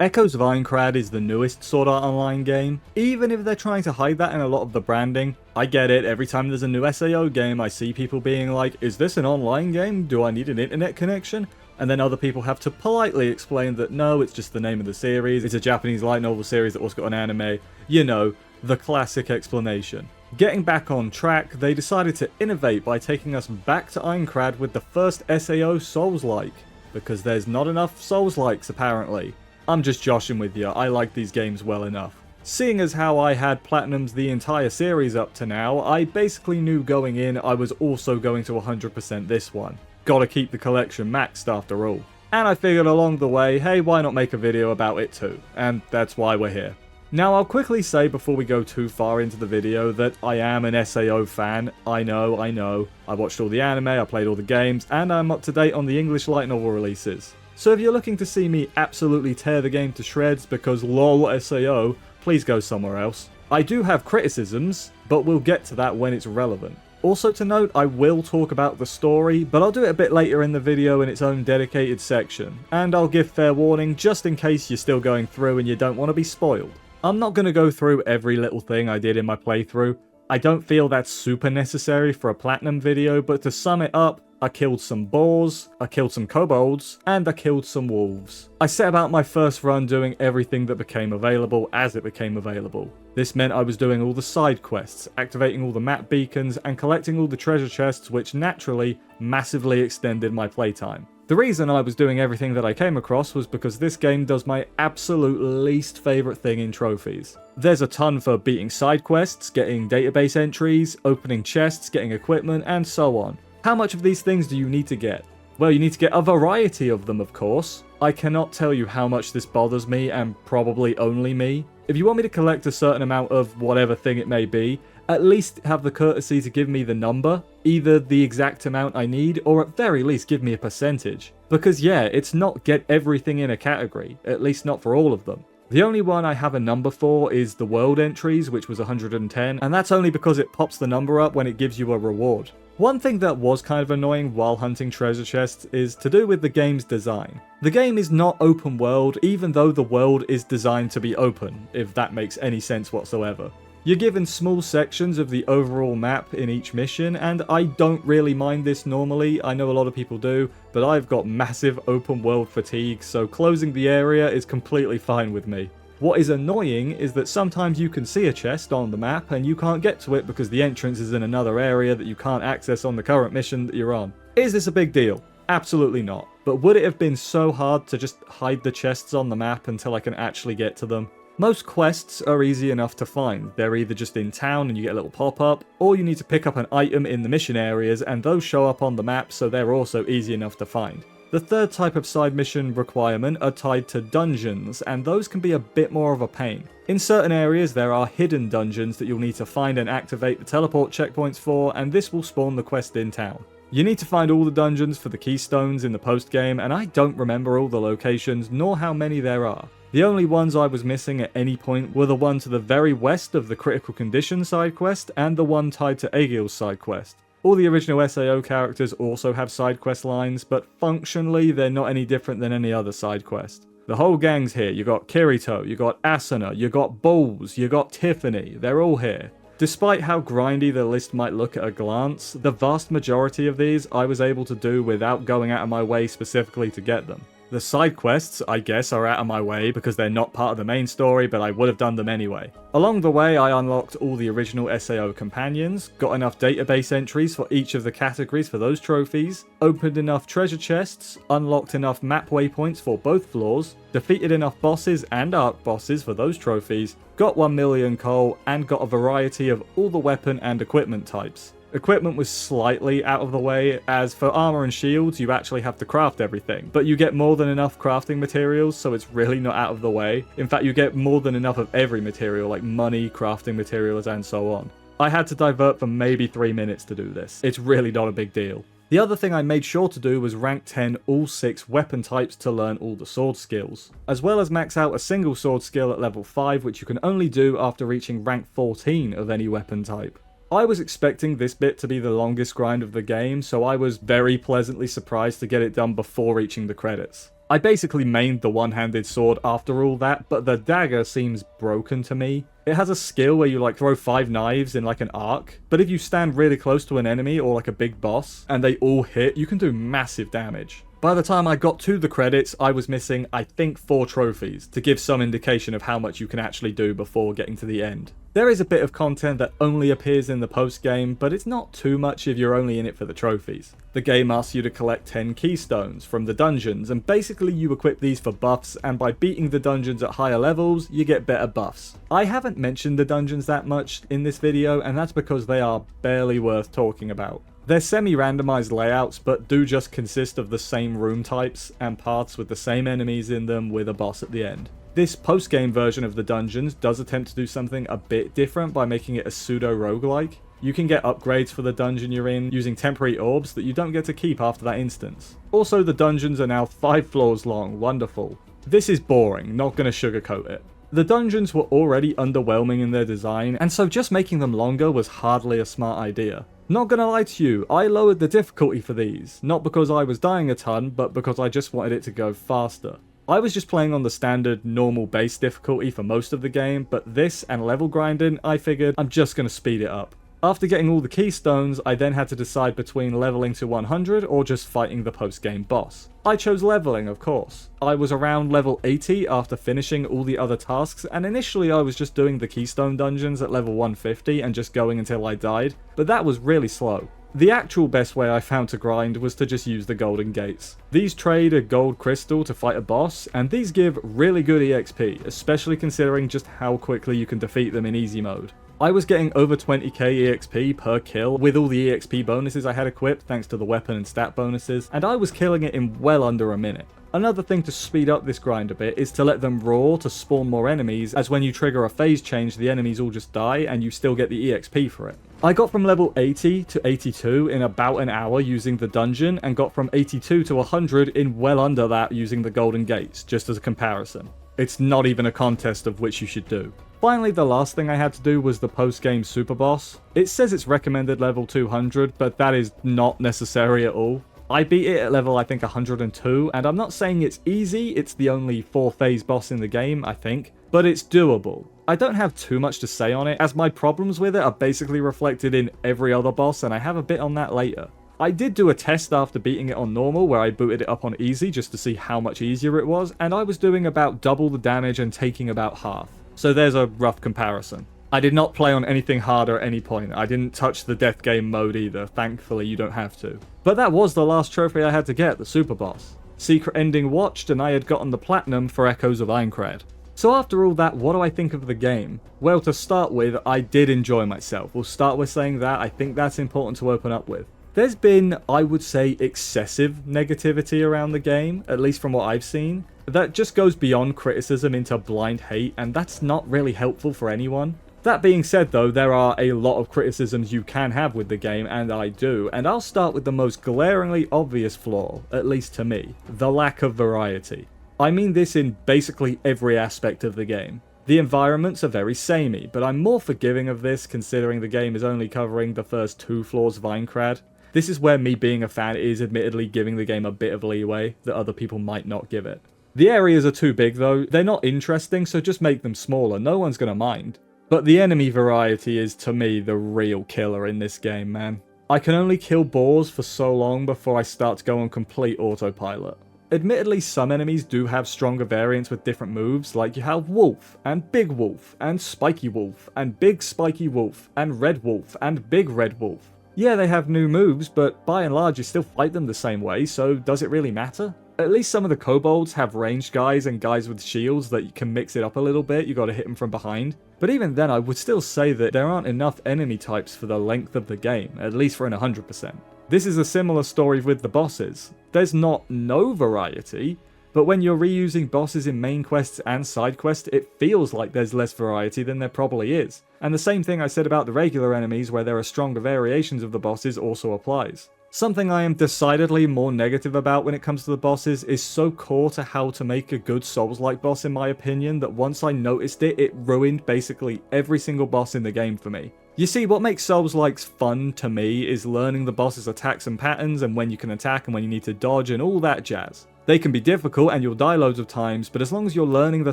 Echoes of Aincrad is the newest Sword Art Online game. Even if they're trying to hide that in a lot of the branding, I get it. Every time there's a new SAO game, I see people being like, is this an online game? Do I need an internet connection? And then other people have to politely explain that no, it's just the name of the series, it's a Japanese light novel series that also got an anime. You know, the classic explanation. Getting back on track, they decided to innovate by taking us back to Aincrad with the first SAO Souls-like, because there's not enough Souls-likes apparently. I'm just joshing with you, I like these games well enough. Seeing as how I had platinums the entire series up to now, I basically knew going in I was also going to 100% this one. Gotta keep the collection maxed after all. And I figured along the way, hey, why not make a video about it too? And that's why we're here. Now I'll quickly say before we go too far into the video that I am an SAO fan. I know. I watched all the anime, I played all the games, and I'm up to date on the English light novel releases. So if you're looking to see me absolutely tear the game to shreds because lol SAO, please go somewhere else. I do have criticisms, but we'll get to that when it's relevant. Also to note, I will talk about the story, but I'll do it a bit later in the video in its own dedicated section. And I'll give fair warning just in case you're still going through and you don't want to be spoiled. I'm not going to go through every little thing I did in my playthrough. I don't feel that's super necessary for a platinum video, but to sum it up, I killed some boars, I killed some kobolds, and I killed some wolves. I set about my first run doing everything that became available as it became available. This meant I was doing all the side quests, activating all the map beacons, and collecting all the treasure chests, which naturally massively extended my playtime. The reason I was doing everything that I came across was because this game does my absolute least favourite thing in trophies. There's a ton for beating side quests, getting database entries, opening chests, getting equipment, and so on. How much of these things do you need to get? Well, you need to get a variety of them, of course. I cannot tell you how much this bothers me, and probably only me. If you want me to collect a certain amount of whatever thing it may be, at least have the courtesy to give me the number, either the exact amount I need, or at very least give me a percentage. Because yeah, it's not get everything in a category, at least not for all of them. The only one I have a number for is the world entries, which was 110, and that's only because it pops the number up when it gives you a reward. One thing that was kind of annoying while hunting treasure chests is to do with the game's design. The game is not open world, even though the world is designed to be open, if that makes any sense whatsoever. You're given small sections of the overall map in each mission, and I don't really mind this normally. I know a lot of people do, but I've got massive open world fatigue, so closing the area is completely fine with me. What is annoying is that sometimes you can see a chest on the map and you can't get to it because the entrance is in another area that you can't access on the current mission that you're on. Is this a big deal? Absolutely not. But would it have been so hard to just hide the chests on the map until I can actually get to them? Most quests are easy enough to find. They're either just in town and you get a little pop-up, or you need to pick up an item in the mission areas and those show up on the map, so they're also easy enough to find. The third type of side mission requirement are tied to dungeons, and those can be a bit more of a pain. In certain areas there are hidden dungeons that you'll need to find and activate the teleport checkpoints for, and this will spawn the quest in town. You need to find all the dungeons for the keystones in the post-game, and I don't remember all the locations nor how many there are. The only ones I was missing at any point were the one to the very west of the Critical Condition side quest and the one tied to Aegil's side quest. All the original SAO characters also have side quest lines, but functionally they're not any different than any other side quest. The whole gang's here. You got Kirito, you got Asuna, you got Bulls, you got Tiffany, they're all here. Despite how grindy the list might look at a glance, the vast majority of these I was able to do without going out of my way specifically to get them. The side quests, I guess, are out of my way because they're not part of the main story, but I would have done them anyway. Along the way, I unlocked all the original SAO companions, got enough database entries for each of the categories for those trophies, opened enough treasure chests, unlocked enough map waypoints for both floors, defeated enough bosses and arc bosses for those trophies, got 1 million coal, and got a variety of all the weapon and equipment types. Equipment was slightly out of the way, as for armor and shields you actually have to craft everything, but you get more than enough crafting materials, so it's really not out of the way. In fact, you get more than enough of every material, like money, crafting materials, and so on. I had to divert for maybe 3 minutes to do this. It's really not a big deal. The other thing I made sure to do was rank 10 all 6 weapon types to learn all the sword skills, as well as max out a single sword skill at level 5, which you can only do after reaching rank 14 of any weapon type. I was expecting this bit to be the longest grind of the game, so I was very pleasantly surprised to get it done before reaching the credits. I basically mained the one-handed sword after all that, but the dagger seems broken to me. It has a skill where you like throw 5 knives in like an arc, but if you stand really close to an enemy or like a big boss and they all hit, you can do massive damage. By the time I got to the credits, I was missing, I think, 4 trophies to give some indication of how much you can actually do before getting to the end. There is a bit of content that only appears in the post-game, but it's not too much if you're only in it for the trophies. The game asks you to collect 10 keystones from the dungeons, and basically you equip these for buffs, and by beating the dungeons at higher levels, you get better buffs. I haven't mentioned the dungeons that much in this video, and that's because they are barely worth talking about. They're semi-randomized layouts, but do just consist of the same room types and paths with the same enemies in them with a boss at the end. This post-game version of the dungeons does attempt to do something a bit different by making it a pseudo-roguelike. You can get upgrades for the dungeon you're in using temporary orbs that you don't get to keep after that instance. Also, the dungeons are now 5 floors long, wonderful. This is boring, not gonna sugarcoat it. The dungeons were already underwhelming in their design, and so just making them longer was hardly a smart idea. Not gonna lie to you, I lowered the difficulty for these, not because I was dying a ton, but because I just wanted it to go faster. I was just playing on the standard normal base difficulty for most of the game, but this and level grinding, I figured I'm just gonna speed it up. After getting all the keystones, I then had to decide between leveling to 100 or just fighting the post-game boss. I chose leveling, of course. I was around level 80 after finishing all the other tasks, and initially I was just doing the keystone dungeons at level 150 and just going until I died, but that was really slow. The actual best way I found to grind was to just use the golden gates. These trade a gold crystal to fight a boss, and these give really good EXP, especially considering just how quickly you can defeat them in easy mode. I was getting over 20k EXP per kill with all the EXP bonuses I had equipped thanks to the weapon and stat bonuses, and I was killing it in well under a minute. Another thing to speed up this grind a bit is to let them roar to spawn more enemies, as when you trigger a phase change the enemies all just die and you still get the EXP for it. I got from level 80 to 82 in about an hour using the dungeon, and got from 82 to 100 in well under that using the golden gates, just as a comparison. It's not even a contest of which you should do. Finally, the last thing I had to do was the post-game super boss. It says it's recommended level 200, but that is not necessary at all. I beat it at level I think 102, and I'm not saying it's easy, it's the only 4-phase boss in the game, I think, but it's doable. I don't have too much to say on it, as my problems with it are basically reflected in every other boss, and I have a bit on that later. I did do a test after beating it on normal where I booted it up on easy just to see how much easier it was, and I was doing about double the damage and taking about half. So there's a rough comparison. I did not play on anything harder at any point. I didn't touch the death game mode either. Thankfully, you don't have to. But that was the last trophy I had to get, the super boss. Secret ending watched, and I had gotten the platinum for Echoes of Aincrad. So after all that, what do I think of the game? Well, to start with, I did enjoy myself. We'll start with saying that. I think that's important to open up with. There's been, I would say, excessive negativity around the game, at least from what I've seen, that just goes beyond criticism into blind hate, and that's not really helpful for anyone. That being said though, there are a lot of criticisms you can have with the game, and I do, and I'll start with the most glaringly obvious flaw, at least to me, the lack of variety. I mean this in basically every aspect of the game. The environments are very samey, but I'm more forgiving of this considering the game is only covering the first 2 floors of Aincrad. This is where me being a fan is admittedly giving the game a bit of leeway that other people might not give it. The areas are too big though, they're not interesting, so just make them smaller, no one's gonna mind. But the enemy variety is to me the real killer in this game, man. I can only kill boars for so long before I start to go on complete autopilot. Admittedly, some enemies do have stronger variants with different moves, like you have Wolf, and Big Wolf, and Spiky Wolf, and Big Spiky Wolf, and Red Wolf, and Big Red Wolf. Yeah, they have new moves, but by and large you still fight them the same way, so does it really matter? At least some of the kobolds have ranged guys and guys with shields that you can mix it up a little bit, you gotta hit them from behind. But even then I would still say that there aren't enough enemy types for the length of the game, at least for an 100%. This is a similar story with the bosses. There's not no variety, but when you're reusing bosses in main quests and side quests, it feels like there's less variety than there probably is. And the same thing I said about the regular enemies where there are stronger variations of the bosses also applies. Something I am decidedly more negative about when it comes to the bosses is so core to how to make a good Souls-like boss in my opinion that once I noticed it, it ruined basically every single boss in the game for me. You see, what makes Souls-likes fun to me is learning the boss's attacks and patterns and when you can attack and when you need to dodge and all that jazz. They can be difficult and you'll die loads of times, but as long as you're learning the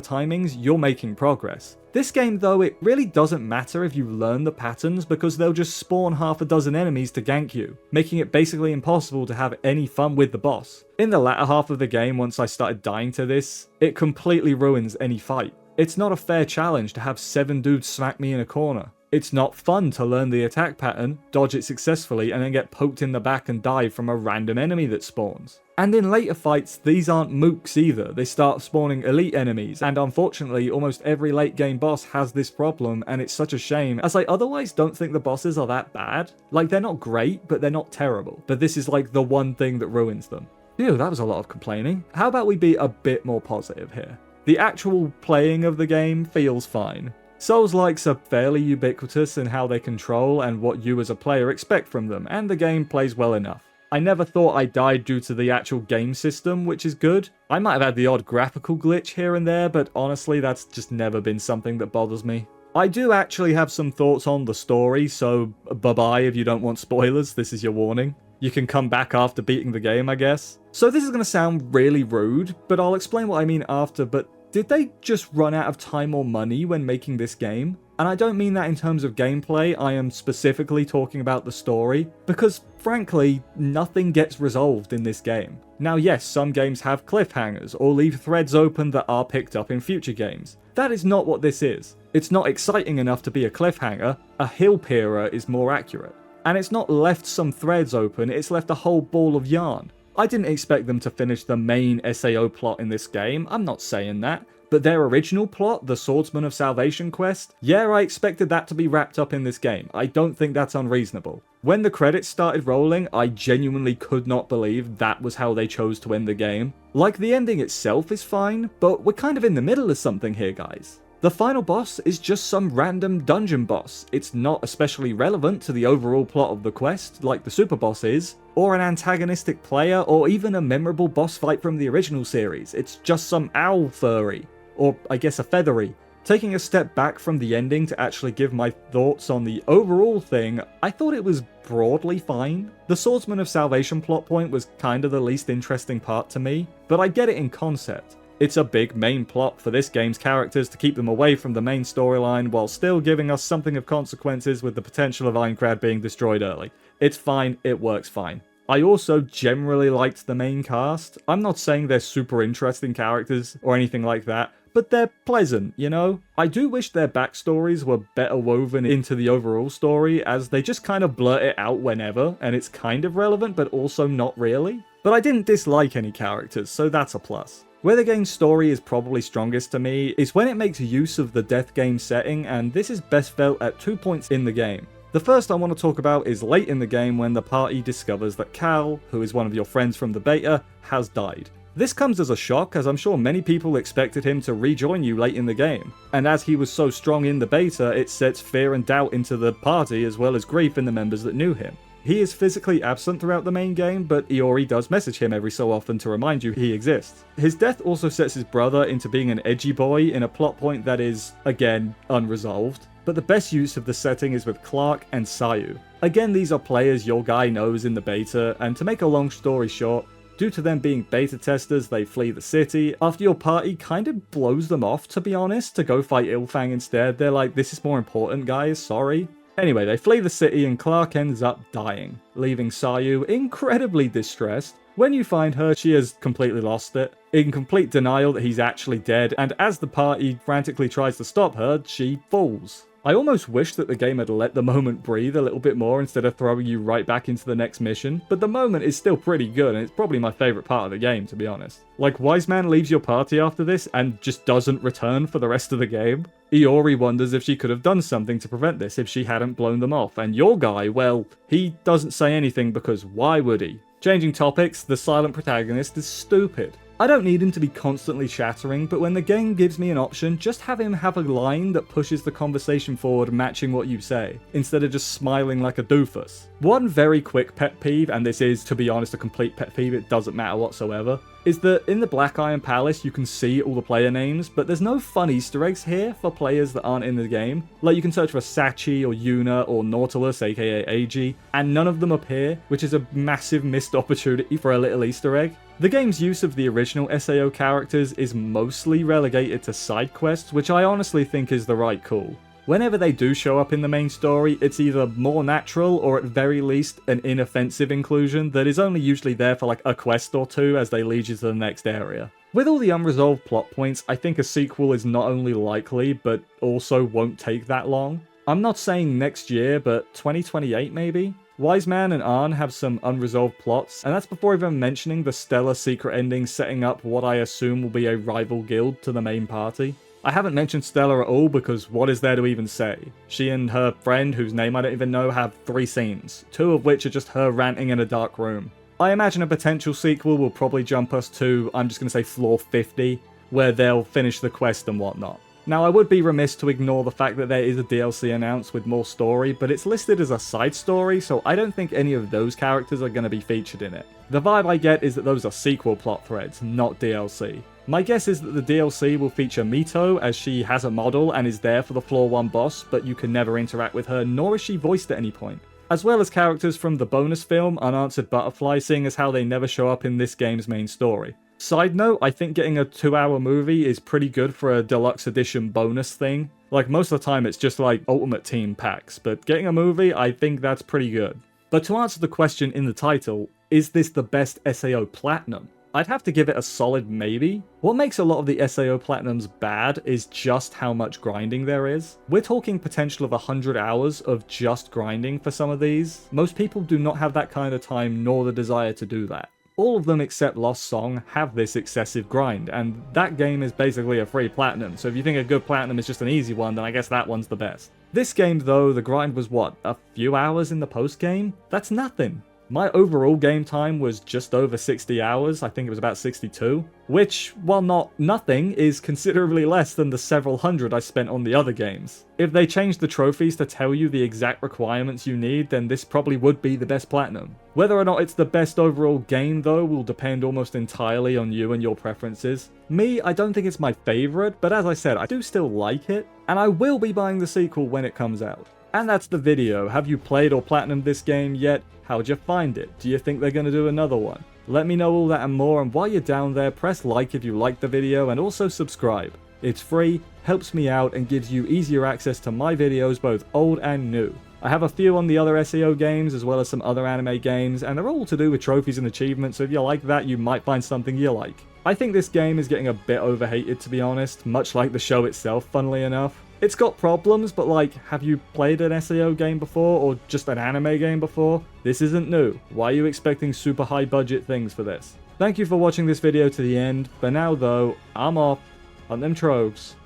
timings, you're making progress. This game though, it really doesn't matter if you learn the patterns because they'll just spawn half a dozen enemies to gank you, making it basically impossible to have any fun with the boss. In the latter half of the game, once I started dying to this, it completely ruins any fight. It's not a fair challenge to have 7 dudes smack me in a corner. It's not fun to learn the attack pattern, dodge it successfully, and then get poked in the back and die from a random enemy that spawns. And in later fights, these aren't mooks either. They start spawning elite enemies, and unfortunately, almost every late game boss has this problem, and it's such a shame, as I otherwise don't think the bosses are that bad. Like, they're not great, but they're not terrible. But this is like the one thing that ruins them. Phew, that was a lot of complaining. How about we be a bit more positive here? The actual playing of the game feels fine. Souls-likes are fairly ubiquitous in how they control and what you as a player expect from them, and the game plays well enough. I never thought I died due to the actual game system, which is good. I might have had the odd graphical glitch here and there, but honestly that's just never been something that bothers me. I do actually have some thoughts on the story, so bye-bye if you don't want spoilers, this is your warning. You can come back after beating the game, I guess. So this is going to sound really rude, but I'll explain what I mean after, but did they just run out of time or money when making this game? And I don't mean that in terms of gameplay, I am specifically talking about the story, because frankly, nothing gets resolved in this game. Now yes, some games have cliffhangers, or leave threads open that are picked up in future games. That is not what this is. It's not exciting enough to be a cliffhanger, a hill peerer is more accurate. And it's not left some threads open, it's left a whole ball of yarn. I didn't expect them to finish the main SAO plot in this game, I'm not saying that, but their original plot, the Swordsman of Salvation quest, yeah, I expected that to be wrapped up in this game. I don't think that's unreasonable. When the credits started rolling, I genuinely could not believe that was how they chose to end the game. Like, the ending itself is fine, but we're kind of in the middle of something here, guys. The final boss is just some random dungeon boss. It's not especially relevant to the overall plot of the quest, like the super boss is, or an antagonistic player, or even a memorable boss fight from the original series. It's just some owl furry, or I guess a feathery. Taking a step back from the ending to actually give my thoughts on the overall thing, I thought it was broadly fine. The Swordsman of Salvation plot point was kinda the least interesting part to me, but I get it in concept. It's a big main plot for this game's characters to keep them away from the main storyline while still giving us something of consequences with the potential of Aincrad being destroyed early. It's fine, it works fine. I also generally liked the main cast. I'm not saying they're super interesting characters or anything like that, but they're pleasant, you know? I do wish their backstories were better woven into the overall story, as they just kind of blurt it out whenever, and it's kind of relevant but also not really. But I didn't dislike any characters, so that's a plus. Where the game's story is probably strongest to me is when it makes use of the death game setting, and this is best felt at 2 points in the game. The first I want to talk about is late in the game when the party discovers that Cal, who is one of your friends from the beta, has died. This comes as a shock, as I'm sure many people expected him to rejoin you late in the game, and as he was so strong in the beta, it sets fear and doubt into the party as well as grief in the members that knew him. He is physically absent throughout the main game, but Iori does message him every so often to remind you he exists. His death also sets his brother into being an edgy boy in a plot point that is, again, unresolved. But the best use of the setting is with Clark and SAO. Again, these are players your guy knows in the beta, and to make a long story short, due to them being beta testers, they flee the city. After your party kind of blows them off, to be honest, to go fight Ilfang instead. They're like, this is more important, guys, sorry. Anyway, they flee the city and Clark ends up dying, leaving SAO incredibly distressed. When you find her, she has completely lost it, in complete denial that he's actually dead, and as the party frantically tries to stop her, she falls. I almost wish that the game had let the moment breathe a little bit more instead of throwing you right back into the next mission, but the moment is still pretty good and it's probably my favourite part of the game, to be honest. Like, Wise Man leaves your party after this and just doesn't return for the rest of the game. Iori wonders if she could have done something to prevent this if she hadn't blown them off, and your guy, well, he doesn't say anything because why would he? Changing topics, the silent protagonist is stupid. I don't need him to be constantly chattering, but when the game gives me an option, just have him have a line that pushes the conversation forward matching what you say, instead of just smiling like a doofus. One very quick pet peeve, and this is, to be honest, a complete pet peeve, it doesn't matter whatsoever, is that in the Black Iron Palace you can see all the player names, but there's no fun Easter eggs here for players that aren't in the game. Like, you can search for Sachi or Yuna or Nautilus, aka AG, and none of them appear, which is a massive missed opportunity for a little Easter egg. The game's use of the original SAO characters is mostly relegated to side quests, which I honestly think is the right call. Whenever they do show up in the main story, it's either more natural or at very least an inoffensive inclusion that is only usually there for like a quest or two as they lead you to the next area. With all the unresolved plot points, I think a sequel is not only likely, but also won't take that long. I'm not saying next year, but 2028 maybe? Wise Man and Arn have some unresolved plots, and that's before even mentioning the stellar secret ending setting up what I assume will be a rival guild to the main party. I haven't mentioned Stella at all because what is there to even say? She and her friend, whose name I don't even know, have 3 scenes, 2 of which are just her ranting in a dark room. I imagine a potential sequel will probably jump us to, I'm just going to say floor 50, where they'll finish the quest and whatnot. Now I would be remiss to ignore the fact that there is a DLC announced with more story, but it's listed as a side story, so I don't think any of those characters are going to be featured in it. The vibe I get is that those are sequel plot threads, not DLC. My guess is that the DLC will feature Mito, as she has a model and is there for the floor 1 boss, but you can never interact with her, nor is she voiced at any point. As well as characters from the bonus film, Unanswered Butterfly, seeing as how they never show up in this game's main story. Side note, I think getting a 2-hour movie is pretty good for a deluxe edition bonus thing. Like, most of the time it's just like Ultimate Team packs, but getting a movie, I think that's pretty good. But to answer the question in the title, is this the best SAO Platinum? I'd have to give it a solid maybe. What makes a lot of the SAO Platinums bad is just how much grinding there is. We're talking potential of 100 hours of just grinding for some of these. Most people do not have that kind of time nor the desire to do that. All of them except Lost Song have this excessive grind, and that game is basically a free platinum, so if you think a good platinum is just an easy one, then I guess that one's the best. This game though, the grind was what, a few hours in the post-game? That's nothing. My overall game time was just over 60 hours, I think it was about 62, which, while not nothing, is considerably less than the several hundred I spent on the other games. If they changed the trophies to tell you the exact requirements you need, then this probably would be the best platinum. Whether or not it's the best overall game though will depend almost entirely on you and your preferences. Me, I don't think it's my favourite, but as I said, I do still like it, and I will be buying the sequel when it comes out. And that's the video. Have you played or platinumed this game yet? How'd you find it? Do you think they're going to do another one? Let me know all that and more, and while you're down there, press like if you liked the video and also subscribe. It's free, helps me out, and gives you easier access to my videos both old and new. I have a few on the other SAO games as well as some other anime games, and they're all to do with trophies and achievements, so if you like that you might find something you like. I think this game is getting a bit overhated to be honest, much like the show itself funnily enough. It's got problems, but like, have you played an SAO game before, or just an anime game before? This isn't new. Why are you expecting super high budget things for this? Thank you for watching this video to the end. For now though, I'm off, hunt them troves,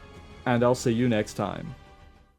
and I'll see you next time.